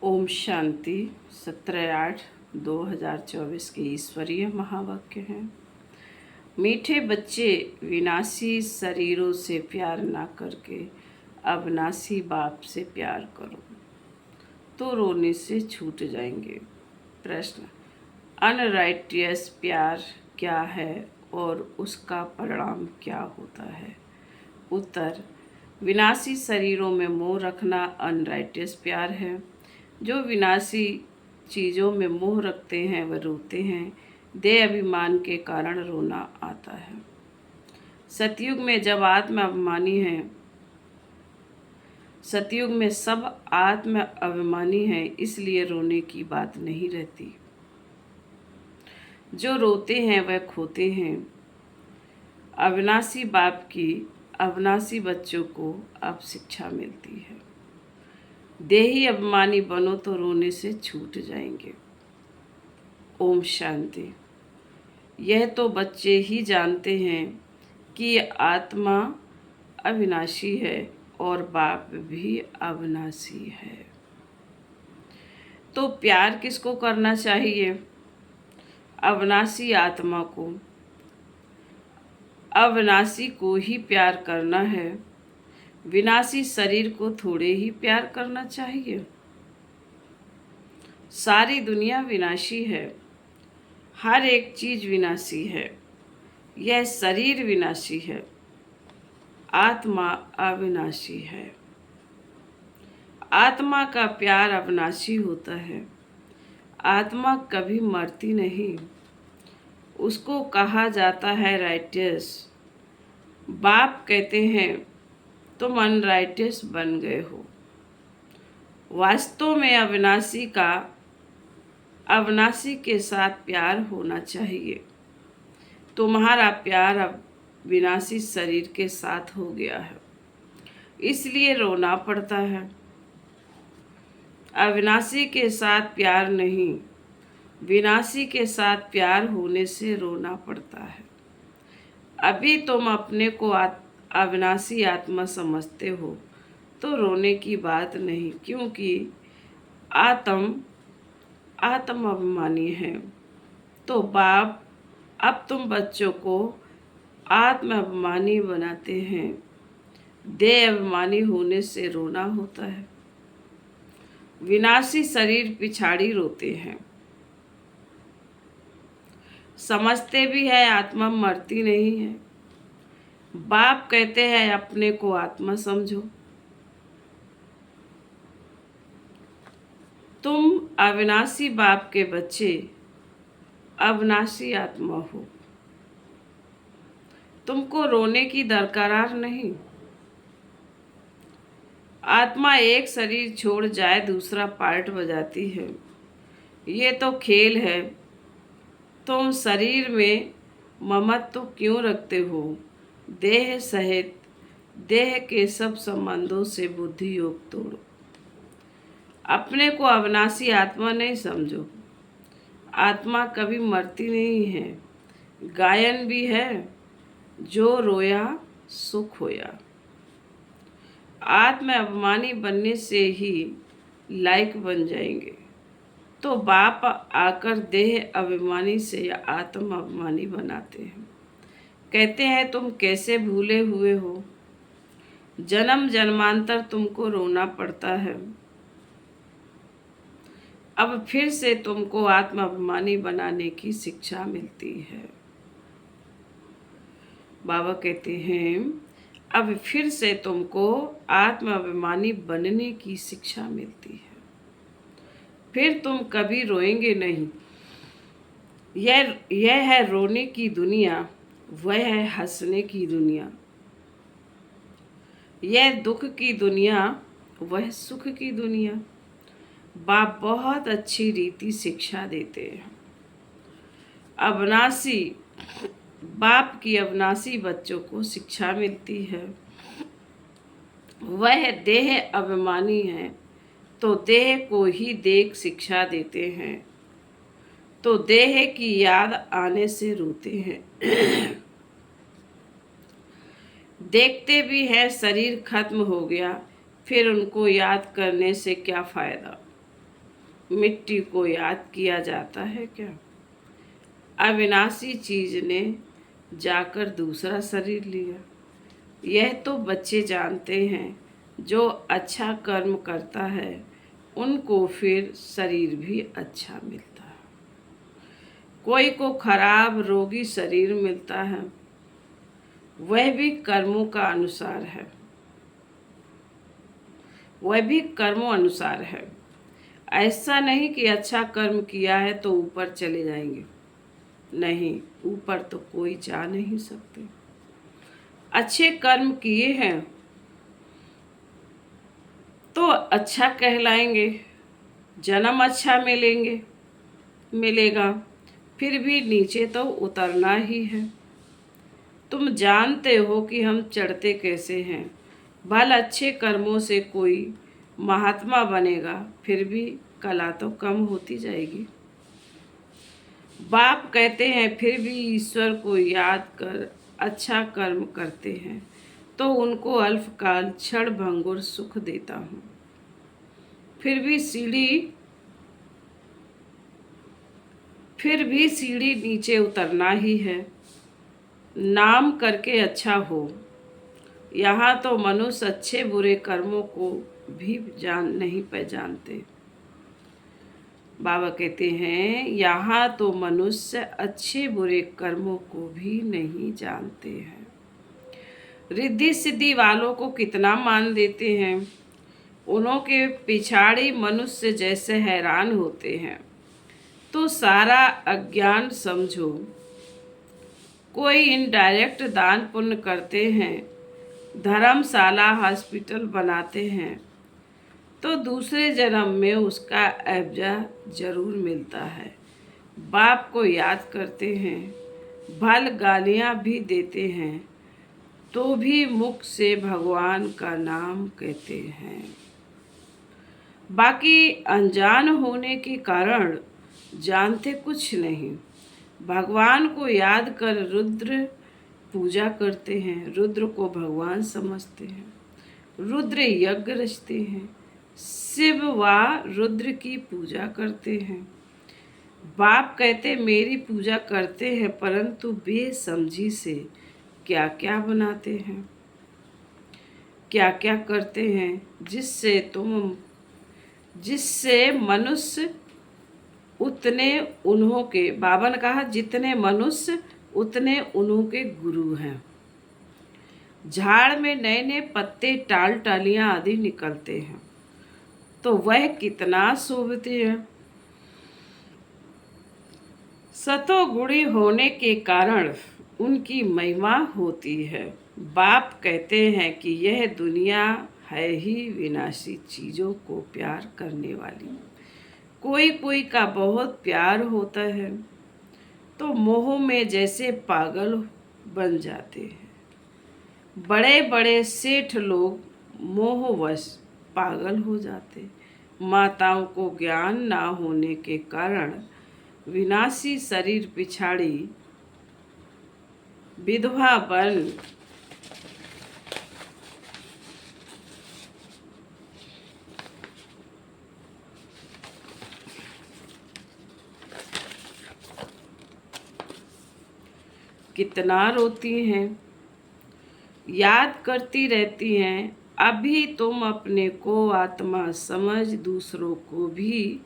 ओम शांति 17/8/2024 के ईश्वरीय महावाक्य हैं। मीठे बच्चे, विनाशी शरीरों से प्यार ना करके अविनाशी बाप से प्यार करो तो रोने से छूट जाएंगे। प्रश्न, अनराइटियस प्यार क्या है और उसका परिणाम क्या होता है? उत्तर, विनाशी शरीरों में मोह रखना अनराइटियस प्यार है। जो विनाशी चीज़ों में मोह रखते हैं वह रोते हैं। देह अभिमान के कारण रोना आता है। सतयुग में जब आत्मा अभिमानी है, सतयुग में सब आत्मा अभिमानी है, इसलिए रोने की बात नहीं रहती। जो रोते हैं वह खोते हैं। अविनाशी बाप की अविनाशी बच्चों को अब शिक्षा मिलती है। देही अभिमानी बनो तो रोने से छूट जाएंगे। ओम शांति। यह तो बच्चे ही जानते हैं कि आत्मा अविनाशी है और बाप भी अविनाशी है। तो प्यार किसको करना चाहिए? अविनाशी आत्मा को। अविनाशी को ही प्यार करना है। विनाशी शरीर को थोड़े ही प्यार करना चाहिए। सारी दुनिया विनाशी है। हर एक चीज विनाशी है। यह शरीर विनाशी है। आत्मा अविनाशी है। आत्मा का प्यार अविनाशी होता है। आत्मा कभी मरती नहीं। उसको कहा जाता है राइटियस। बाप कहते हैं तुम अनराइटियस बन गए हो। वास्तव में अविनाशी का अविनाशी के साथ प्यार होना चाहिए। तुम्हारा प्यार अब विनाशी शरीर के साथ हो गया है, इसलिए रोना पड़ता है। अविनाशी के साथ प्यार नहीं, विनाशी के साथ प्यार होने से रोना पड़ता है। अभी तुम अपने को अविनाशी आत्मा समझते हो तो रोने की बात नहीं, क्योंकि आत्म अभिमानी है। तो बाप अब तुम बच्चों को आत्म अभिमानी बनाते हैं। देह अभिमानी होने से रोना होता है। विनाशी शरीर पिछाड़ी रोते हैं। समझते भी है आत्मा मरती नहीं है। बाप कहते हैं अपने को आत्मा समझो। तुम अविनाशी बाप के बच्चे अविनाशी आत्मा हो। तुमको रोने की दरकार नहीं। आत्मा एक शरीर छोड़ जाए दूसरा पार्ट बजाती है। ये तो खेल है। तुम शरीर में ममत्व क्यों रखते हो? देह सहित देह के सब संबंधों से बुद्धि योग तोड़ो। अपने को अविनाशी आत्मा नहीं समझो। आत्मा कभी मरती नहीं है। गायन भी है, जो रोया सुख होया। आत्म अभिमानी बनने से ही लायक बन जाएंगे। तो बाप आकर देह अभिमानी से आत्म अभिमानी बनाते हैं। कहते हैं तुम कैसे भूले हुए हो। जन्म जन्मांतर तुमको रोना पड़ता है। अब फिर से तुमको आत्म अभिमानी बनाने की शिक्षा मिलती है। बाबा कहते हैं अब फिर से तुमको आत्म अभिमानी बनने की शिक्षा मिलती है। फिर तुम कभी रोएंगे नहीं। यह है रोने की दुनिया, वह है हंसने की दुनिया। यह दुख की दुनिया, वह सुख की दुनिया। बाप बहुत अच्छी रीति शिक्षा देते हैं। अविनाशी बाप की अविनाशी बच्चों को शिक्षा मिलती है। वह देह अभिमानी है तो देह को ही देख शिक्षा देते हैं। तो देह की याद आने से रोते हैं। देखते भी है शरीर खत्म हो गया, फिर उनको याद करने से क्या फायदा। मिट्टी को याद किया जाता है क्या? अविनाशी चीज ने जाकर दूसरा शरीर लिया। यह तो बच्चे जानते हैं, जो अच्छा कर्म करता है उनको फिर शरीर भी अच्छा मिलता है। कोई को खराब रोगी शरीर मिलता है, वह भी कर्मों का अनुसार है, वह भी कर्मों अनुसार है। ऐसा नहीं कि अच्छा कर्म किया है तो ऊपर चले जाएंगे। नहीं, ऊपर तो कोई जा नहीं सकते। अच्छे कर्म किए हैं तो अच्छा कहलाएंगे, जन्म अच्छा मिलेगा। फिर भी नीचे तो उतरना ही है। तुम जानते हो कि हम चढ़ते कैसे हैं। भल अच्छे कर्मों से कोई महात्मा बनेगा, फिर भी कला तो कम होती जाएगी। बाप कहते हैं फिर भी ईश्वर को याद कर अच्छा कर्म करते हैं तो उनको अल्पकाल क्षण भंगुर सुख देता हूँ। फिर भी सीढ़ी नीचे उतरना ही है। नाम करके अच्छा हो। यहाँ तो मनुष्य अच्छे बुरे कर्मों को भी नहीं पहचानते। बाबा कहते हैं यहाँ तो मनुष्य अच्छे बुरे कर्मों को भी नहीं जानते हैं। रिद्धि सिद्धि वालों को कितना मान देते हैं। उन्हों के पिछाड़ी मनुष्य जैसे हैरान होते हैं। तो सारा अज्ञान समझो। कोई इनडायरेक्ट दान पुण्य करते हैं, धर्मशाला हॉस्पिटल बनाते हैं, तो दूसरे जन्म में उसका एवजा जरूर मिलता है। बाप को याद करते हैं, भल गालियाँ भी देते हैं, तो भी मुख से भगवान का नाम कहते हैं। बाकी अनजान होने के कारण जानते कुछ नहीं। भगवान को याद कर रुद्र पूजा करते हैं, रुद्र को भगवान समझते हैं, रुद्र यज्ञ रचते हैं, शिव व रुद्र की पूजा करते हैं। बाप कहते मेरी पूजा करते हैं, परंतु बेसमझी से क्या क्या बनाते हैं, क्या क्या करते हैं, जिससे मनुष्य उतने उन्हों के, बाबा ने कहा जितने मनुष्य उतने उन्हों के गुरु हैं। झाड़ में नए नए पत्ते टाल टालियां आदि निकलते हैं तो वह कितना शोभते हैं। सतोगुणी होने के कारण उनकी महिमा होती है। बाप कहते हैं कि यह दुनिया है ही विनाशी चीज़ों को प्यार करने वाली। कोई कोई का बहुत प्यार होता है तो मोह में जैसे पागल बन जाते हैं। बड़े बड़े सेठ लोग मोहवश पागल हो जाते। माताओं को ज्ञान ना होने के कारण विनाशी शरीर पिछाड़ी विधवा बन कितना रोती हैं, याद करती रहती हैं। अभी तुम अपने को आत्मा समझ दूसरों को भी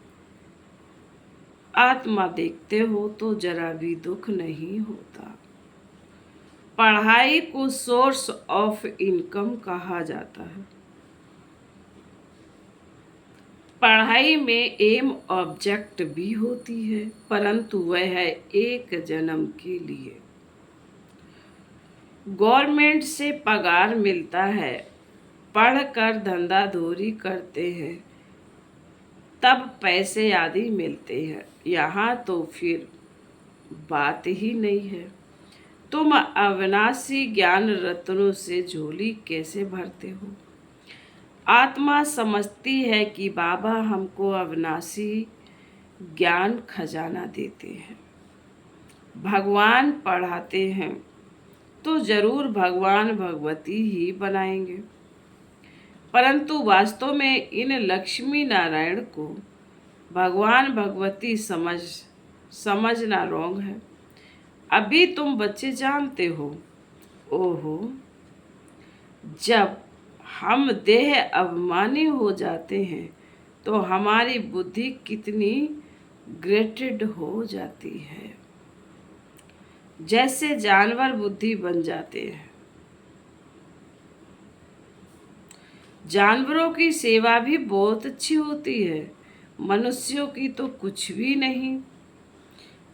आत्मा देखते हो तो जरा भी दुख नहीं होता। पढ़ाई को सोर्स ऑफ इनकम कहा जाता है। पढ़ाई में एम ऑब्जेक्ट भी होती है, परंतु वह है एक जन्म के लिए। गवर्नमेंट से पगार मिलता है, पढ़कर धंधाधोरी करते हैं तब पैसे आदि मिलते हैं। यहाँ तो फिर बात ही नहीं है। तुम अविनाशी ज्ञान रत्नों से झोली कैसे भरते हो। आत्मा समझती है कि बाबा हमको अविनाशी ज्ञान खजाना देते हैं, भगवान पढ़ाते हैं तो जरूर भगवान भगवती ही बनाएंगे। परंतु वास्तव में इन लक्ष्मी नारायण को भगवान भगवती समझना रोंग है। अभी तुम बच्चे जानते हो। ओहो, जब हम देह अभिमानी हो जाते हैं तो हमारी बुद्धि कितनी ग्रेटेड हो जाती है। जैसे जानवर बुद्धि बन जाते हैं। जानवरों की सेवा भी बहुत अच्छी होती है, मनुष्यों की तो कुछ भी नहीं।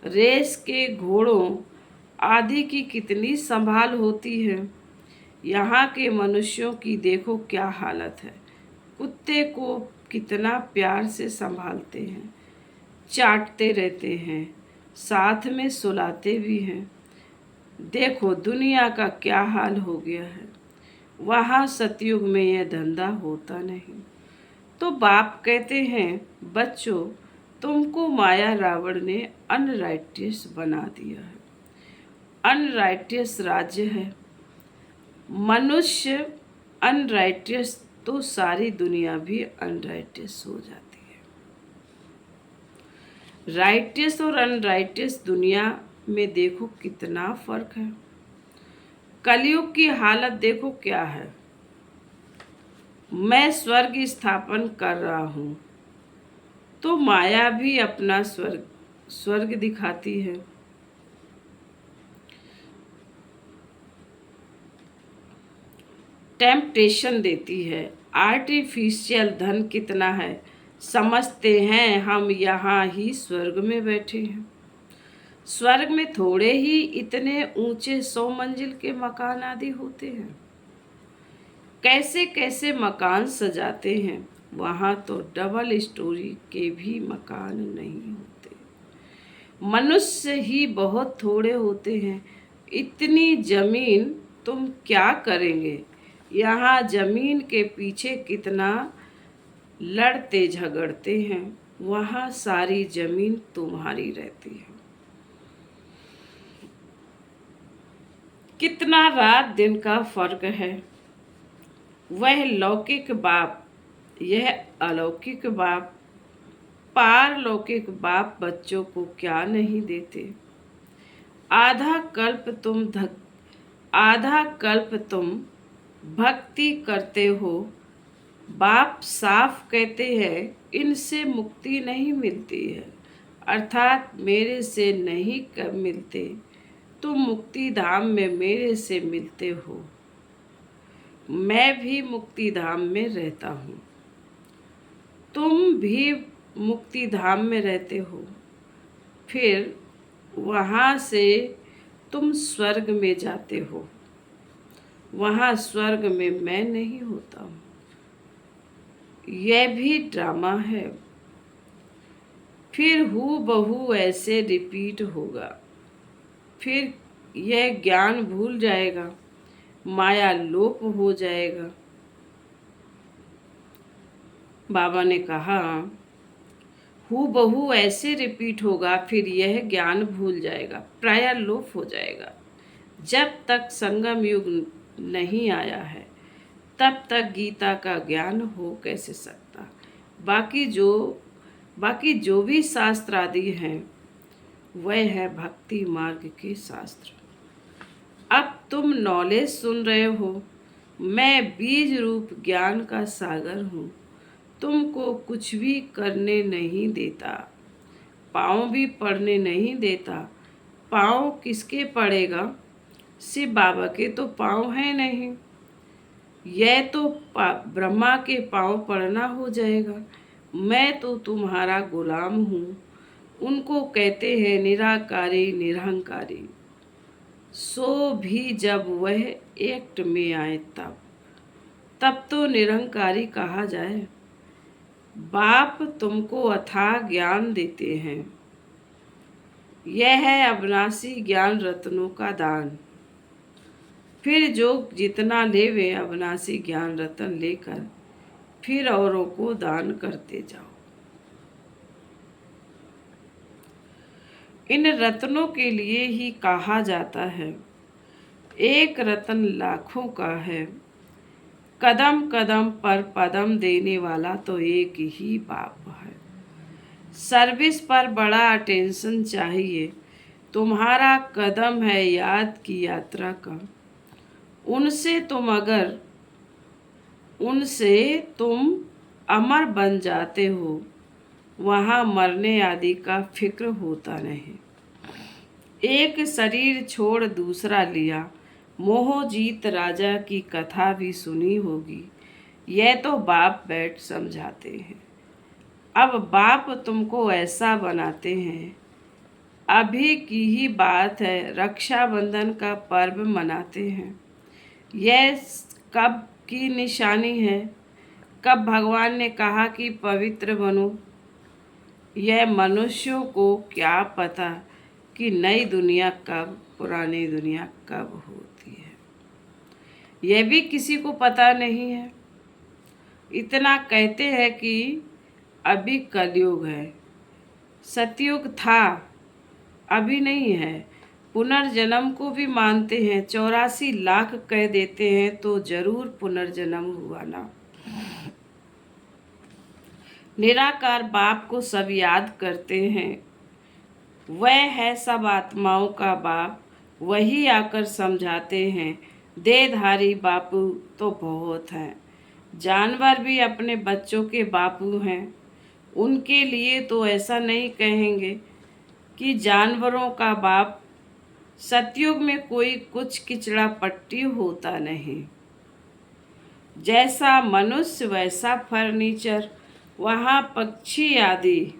रेस के घोड़ों आदि की कितनी संभाल होती है। यहाँ के मनुष्यों की देखो क्या हालत है। कुत्ते को कितना प्यार से संभालते हैं, चाटते रहते हैं, साथ में सुलाते भी हैं। देखो दुनिया का क्या हाल हो गया है। वहाँ सतयुग में यह धंधा होता नहीं। तो बाप कहते हैं, बच्चों, तुमको माया रावण ने अनराइटियस बना दिया है। अनराइटियस राज्य है। मनुष्य अनराइटियस तो सारी दुनिया भी अनराइटियस हो जाती है। राइटियस और अनराइटियस दुनिया में देखो कितना फर्क है। कलयुग की हालत देखो क्या है। मैं स्वर्ग स्थापन कर रहा हूँ तो माया भी अपना स्वर्ग दिखाती है। टेम्पटेशन देती है। आर्टिफिशियल धन कितना है, समझते हैं हम यहाँ ही स्वर्ग में बैठे हैं। स्वर्ग में थोड़े ही इतने ऊंचे 100 मंजिल के मकान आदि होते हैं। कैसे कैसे मकान सजाते हैं। वहाँ तो डबल स्टोरी के भी मकान नहीं होते। मनुष्य ही बहुत थोड़े होते हैं। इतनी जमीन तुम क्या करेंगे। यहाँ जमीन के पीछे कितना लड़ते झगड़ते हैं। वहाँ सारी जमीन तुम्हारी रहती है। कितना रात दिन का फर्क है। वह लौकिक बाप, यह अलौकिक बाप। पारलौकिक बाप बच्चों को क्या नहीं देते। आधा कल्प तुम भक्ति करते हो। बाप साफ कहते हैं, इनसे मुक्ति नहीं मिलती है, अर्थात मेरे से नहीं कब मिलते। तुम मुक्ति धाम में मेरे से मिलते हो। मैं भी मुक्ति धाम में रहता हूँ, तुम भी मुक्ति धाम में रहते हो। फिर वहाँ से तुम स्वर्ग में जाते हो। वहाँ स्वर्ग में मैं नहीं होता हूँ। यह भी ड्रामा है। फिर हूबहू ऐसे रिपीट होगा। फिर यह ज्ञान भूल जाएगा, माया लोप हो जाएगा। बाबा ने कहा, हूबहू ऐसे रिपीट होगा, फिर यह ज्ञान भूल जाएगा, प्राय लोप हो जाएगा। जब तक संगम युग नहीं आया है तब तक गीता का ज्ञान हो कैसे सकता। बाकी जो भी शास्त्र आदि हैं वह है भक्ति मार्ग के शास्त्र। अब तुम नॉलेज सुन रहे हो। मैं बीज रूप ज्ञान का सागर हूँ। तुमको कुछ भी करने नहीं देता, पाँव भी पड़ने नहीं देता। पाँव किसके पड़ेगा, शिव बाबा के तो पाँव हैं नहीं। यह तो ब्रह्मा के पाँव पड़ना हो जाएगा। मैं तो तुम्हारा गुलाम हूँ। उनको कहते हैं निराकारी निरहंकारी। सो भी जब वह एक्ट में आए तब तो निरहंकारी कहा जाए। बाप तुमको अथाह ज्ञान देते हैं। यह है अविनाशी ज्ञान रत्नों का दान। फिर जो जितना लेवे अविनाशी ज्ञान रत्न लेकर फिर औरों को दान करते जाओ। इन रत्नों के लिए ही कहा जाता है, एक रत्न लाखों का है। कदम कदम पर पदम देने वाला तो एक ही बाप है। सर्विस पर बड़ा अटेंशन चाहिए, तुम्हारा कदम है याद की यात्रा का। उनसे तुम अमर बन जाते हो, वहाँ मरने आदि का फिक्र होता नहीं। एक शरीर छोड़ दूसरा लिया, मोह जीत राजा की कथा भी सुनी होगी। यह तो बाप बैठ समझाते हैं। अब बाप तुमको ऐसा बनाते हैं। अभी की ही बात है, रक्षाबंधन का पर्व मनाते हैं। यह कब की निशानी है? कब भगवान ने कहा कि पवित्र बनो? यह मनुष्यों को क्या पता कि नई दुनिया कब, पुरानी दुनिया कब होती है। यह भी किसी को पता नहीं है। इतना कहते हैं कि अभी कलयुग है, सतयुग था, अभी नहीं है। पुनर्जन्म को भी मानते हैं, 84 लाख कह देते हैं तो जरूर पुनर्जन्म हुआ ना। निराकार बाप को सब याद करते हैं। वह है सब आत्माओं का बाप, वही आकर समझाते हैं। देहधारी बापू तो बहुत हैं, जानवर भी अपने बच्चों के बापू हैं। उनके लिए तो ऐसा नहीं कहेंगे कि जानवरों का बाप। सतयुग में कोई कुछ किचड़ा पट्टी होता नहीं। जैसा मनुष्य वैसा फर्नीचर, वहाँ पक्षी आदि,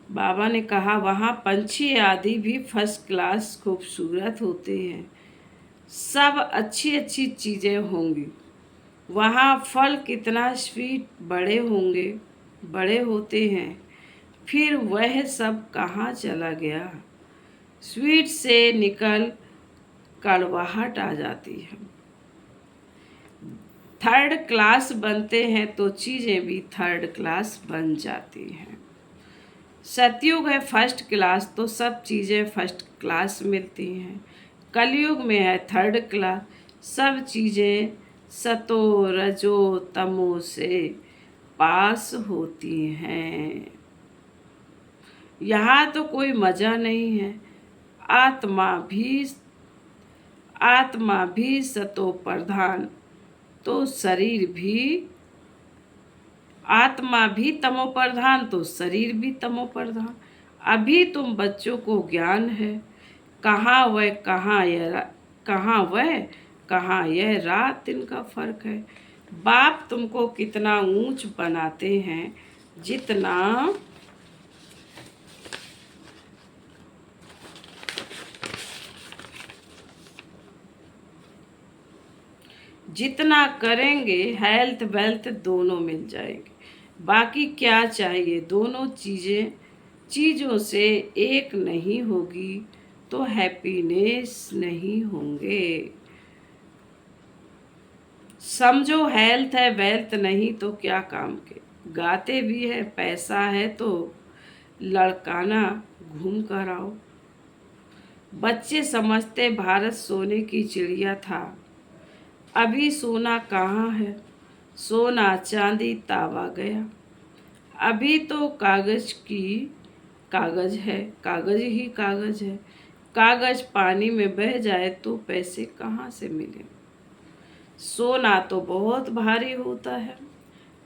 बाबा ने कहा वहाँ पंछी आदि भी फर्स्ट क्लास खूबसूरत होते हैं। सब अच्छी अच्छी चीज़ें होंगी। वहाँ फल कितना स्वीट बड़े होंगे, बड़े होते हैं। फिर वह सब कहाँ चला गया? स्वीट से निकल कड़वाहट आ जाती है। थर्ड क्लास बनते हैं तो चीज़ें भी थर्ड क्लास बन जाती हैं। सतयुग है फर्स्ट क्लास तो सब चीज़ें फर्स्ट क्लास मिलती हैं। कलयुग में है थर्ड क्लास, सब चीज़ें सतो रजो तमो से पास होती हैं। यहाँ तो कोई मज़ा नहीं है। आत्मा भी सतो प्रधान, तो शरीर भी, आत्मा भी तमो प्रधान तो शरीर भी तमो प्रधान। अभी तुम बच्चों को ज्ञान है, कहाँ यह रात दिन का फर्क है। बाप तुमको कितना ऊंच बनाते हैं, जितना करेंगे हेल्थ वेल्थ दोनों मिल जाएंगे। बाकी क्या चाहिए? दोनों चीज़ों से एक नहीं होगी तो हैप्पीनेस नहीं होंगे। समझो हेल्थ है वेल्थ नहीं तो क्या काम के। गाते भी है, पैसा है तो लड़काना घूम कर आओ। बच्चे समझते भारत सोने की चिड़िया था, अभी सोना कहाँ है? सोना चांदी तावा गया। अभी तो कागज है, कागज ही कागज है। कागज पानी में बह जाए तो पैसे कहाँ से मिले? सोना तो बहुत भारी होता है,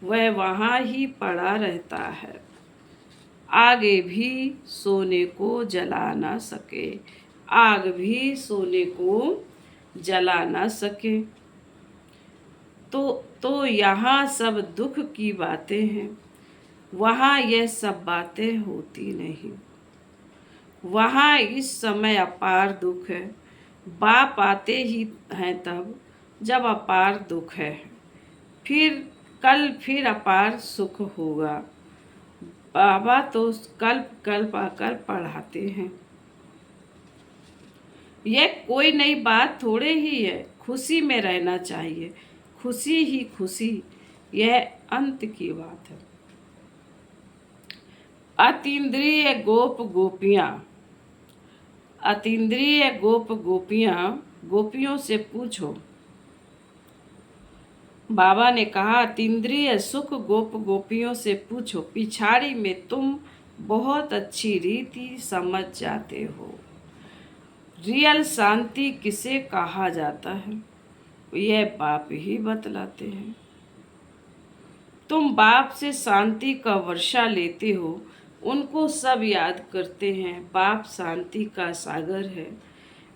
वह वहाँ ही पड़ा रहता है। आगे भी सोने को जला ना सके, आग भी सोने को जला ना सके। तो यहाँ सब दुख की बातें हैं, वहाँ यह सब बातें होती नहीं। वहाँ इस समय अपार दुख है। बाप आते ही हैं तब जब अपार दुख है। फिर अपार सुख होगा। बाबा तो कल्प आकर पढ़ाते हैं। यह कोई नई बात थोड़े ही है, खुशी में रहना चाहिए, खुशी ही खुशी, यह अंत की बात है। अतीन्द्रिय गोपियों से पूछो, बाबा ने कहा, तीन्द्रिय सुख गोप गोपियों से पूछो, पिछाड़ी में तुम बहुत अच्छी रीति समझ जाते हो। रियल शांति किसे कहा जाता है, यह बाप ही बतलाते हैं। तुम बाप से शांति का वर्षा लेते हो, उनको सब याद करते हैं। बाप शांति का सागर है।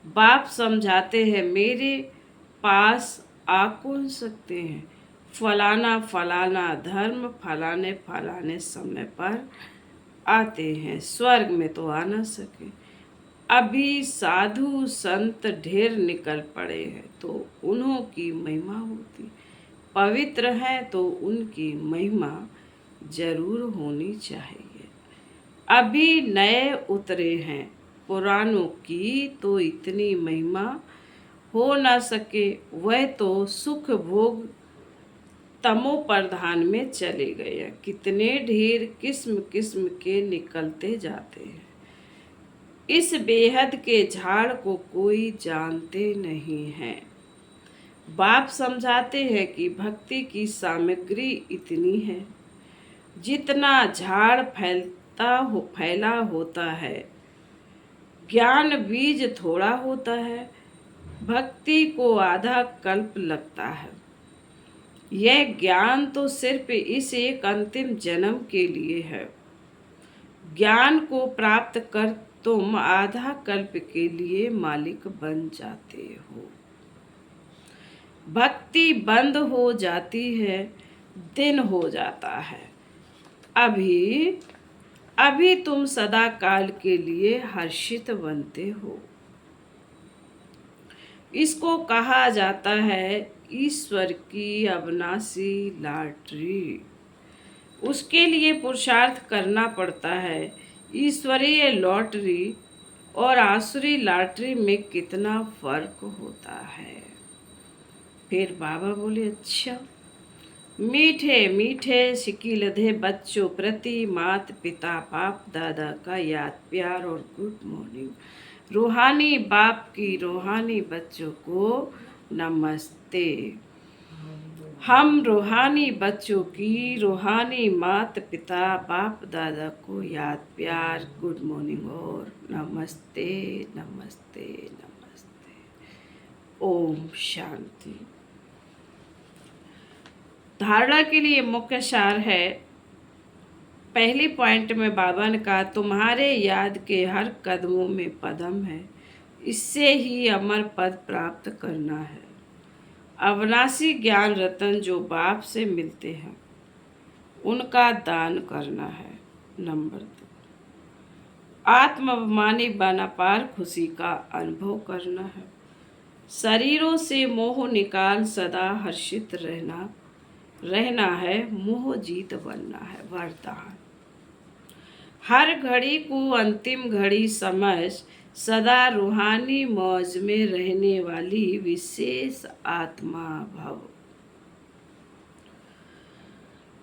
बाप समझाते हैं, मेरे पास आ कौन सकते हैं। फलाना फलाना धर्म फलाने फलाने समय पर आते हैं, स्वर्ग में तो आ ना सके। अभी साधु संत ढेर निकल पड़े हैं तो उन्हों की महिमा होती। पवित्र है तो उनकी महिमा जरूर होनी चाहिए। अभी नए उतरे हैं, पुरानों की तो इतनी महिमा हो ना सके। वह तो सुख भोग तमो प्रधान में चले गए हैं। कितने ढेर किस्म किस्म के निकलते जाते हैं। इस बेहद के झाड़ को कोई जानते नहीं है। बाप समझाते हैं कि भक्ति की सामग्री इतनी है, जितना झाड़ फैला होता है। ज्ञान बीज थोड़ा होता है, भक्ति को आधा कल्प लगता है। यह ज्ञान तो सिर्फ इस एक अंतिम जन्म के लिए है। ज्ञान को प्राप्त कर तुम आधा कल्प के लिए मालिक बन जाते हो। भक्ति बंद हो जाती है, दिन हो जाता है। अभी तुम सदा काल के लिए हर्षित बनते हो। इसको कहा जाता है ईश्वर की अविनाशी लॉटरी। उसके लिए पुरुषार्थ करना पड़ता है। ईश्वरीय लॉटरी और आसुरी लॉटरी में कितना फर्क होता है। फिर बाबा बोले, अच्छा, मीठे मीठे सिकिलधे बच्चों प्रति माता पिता बाप दादा का याद प्यार और गुड मॉर्निंग। रूहानी बाप की रूहानी बच्चों को नमस्ते। हम रूहानी बच्चों की रूहानी माता पिता बाप दादा को याद प्यार गुड मॉर्निंग और नमस्ते नमस्ते नमस्ते। ओम शांति। धारणा के लिए मुख्य सार है। पहली पॉइंट में बाबा ने कहा, तुम्हारे याद के हर कदमों में पदम है, इससे ही अमर पद प्राप्त करना है। अविनाशी ज्ञान रतन जो बाप से मिलते हैं, उनका दान करना है। नंबर 2, आत्माभिमानी बन अपार खुशी का अनुभव करना है। शरीरों से मोह निकाल सदा हर्षित रहना है। मोह जीत बनना है। वरदान, हर घड़ी को अंतिम घड़ी समझ सदा रूहानी मौज में रहने वाली विशेष आत्मा भव।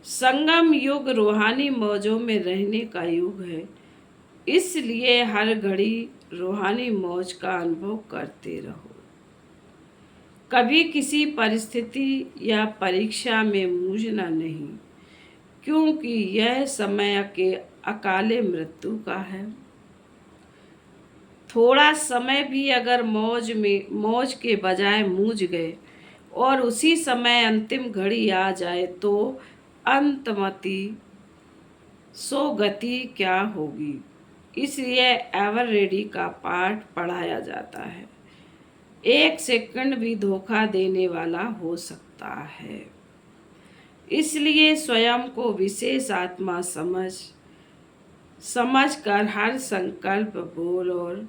संगम युग रूहानी मौजों में रहने का युग है, इसलिए हर घड़ी रूहानी मौज का अनुभव करते रहो। कभी किसी परिस्थिति या परीक्षा में मूझना नहीं, क्योंकि यह समय के अकाले मृत्यु का है। थोड़ा समय भी अगर मौज के बजाय मूझ गए और उसी समय अंतिम घड़ी आ जाए तो अंतमति सो गति क्या होगी। इसलिए एवर रेडी का पाठ पढ़ाया जाता है। 1 सेकंड भी धोखा देने वाला हो सकता है। इसलिए स्वयं को विशेष आत्मा समझ कर हर संकल्प बोल और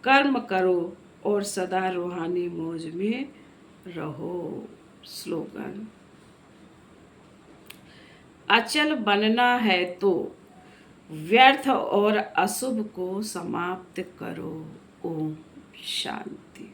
कर्म करो और सदा रूहानी मौज में रहो। स्लोगन, अचल बनना है तो व्यर्थ और अशुभ को समाप्त करो। ओम शांति।